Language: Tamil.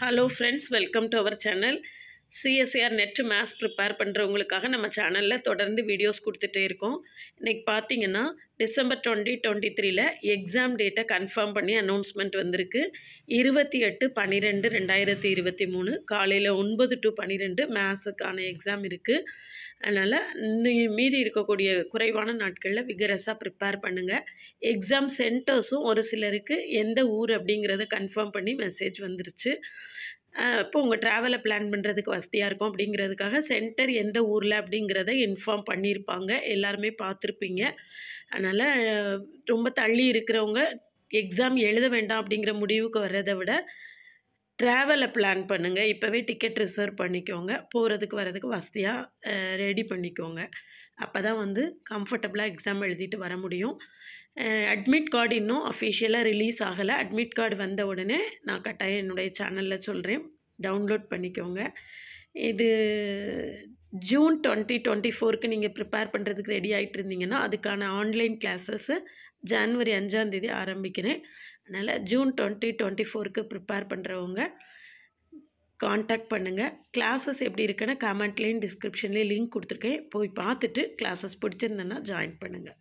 Hello friends, welcome to our channel. CSR NET maths prepare பண்ணுறவங்களுக்காக நம்ம சேனலில் தொடர்ந்து வீடியோஸ் கொடுத்துட்டே இருக்கோம். இன்றைக்கி பார்த்தீங்கன்னா டிசம்பர் 2023 எக்ஸாம் டேட்டை கன்ஃபார்ம் பண்ணி அனௌன்ஸ்மெண்ட் வந்திருக்கு. 28/12/2023 காலையில் 9 to 12 மேத்ஸுக்கான எக்ஸாம் இருக்குது. அதனால் மீதி இருக்கக்கூடிய குறைவான நாட்களில் விகரஸாக ப்ரிப்பேர் பண்ணுங்கள். எக்ஸாம் சென்டர்ஸும் ஒரு சிலருக்கு எந்த ஊர் அப்படிங்கிறத கன்ஃபார்ம் பண்ணி மெசேஜ் வந்துருச்சு. இப்போ உங்கள் ட்ராவலை பிளான் பண்ணுறதுக்கு வசதியாக இருக்கும் அப்படிங்கிறதுக்காக சென்டர் எந்த ஊரில் அப்படிங்கிறத இன்ஃபார்ம் பண்ணியிருப்பாங்க. எல்லாருமே பார்த்துருப்பீங்க. அதனால் ரொம்ப தள்ளி இருக்கிறவங்க எக்ஸாம் எழுத வேண்டாம் அப்படிங்கிற முடிவுக்கு வர்றதை விட ட்ராவலை பிளான் பண்ணுங்கள். இப்போவே டிக்கெட் ரிசர்வ் பண்ணிக்கோங்க. போகிறதுக்கு வர்றதுக்கு வசதியாக ரெடி பண்ணிக்கோங்க. அப்போ தான் கம்ஃபர்டபுளாக எக்ஸாம் எழுதிட்டு வர முடியும். அட்மிட் கார்டு இன்னும் அஃபிஷியலாக ரிலீஸ் ஆகலை. அட்மிட் கார்டு வந்த உடனே நான் கட்டாயம் என்னுடைய சேனலில் சொல்கிறேன், டவுன்லோட் பண்ணிக்கோங்க. இது ஜூன் 2024க்கு நீங்கள் ப்ரிப்பேர் பண்ணுறதுக்கு ரெடி ஆகிட்டு இருந்தீங்கன்னா அதுக்கான ஆன்லைன் கிளாஸஸ்ஸு ஜனவரி 5 ஆரம்பிக்கிறேன். அதனால் ஜூன் 2024க்கு ப்ரிப்பேர் பண்ணுறவங்க காண்டாக்ட் பண்ணுங்கள். கிளாஸஸ் எப்படி இருக்குன்னு கமெண்ட்லேயும் டிஸ்கிரிப்ஷன்லேயும் லிங்க் கொடுத்துருக்கேன். போய் பார்த்துட்டு கிளாஸஸ் பிடிச்சிருந்தேன்னா ஜாயின் பண்ணுங்கள்.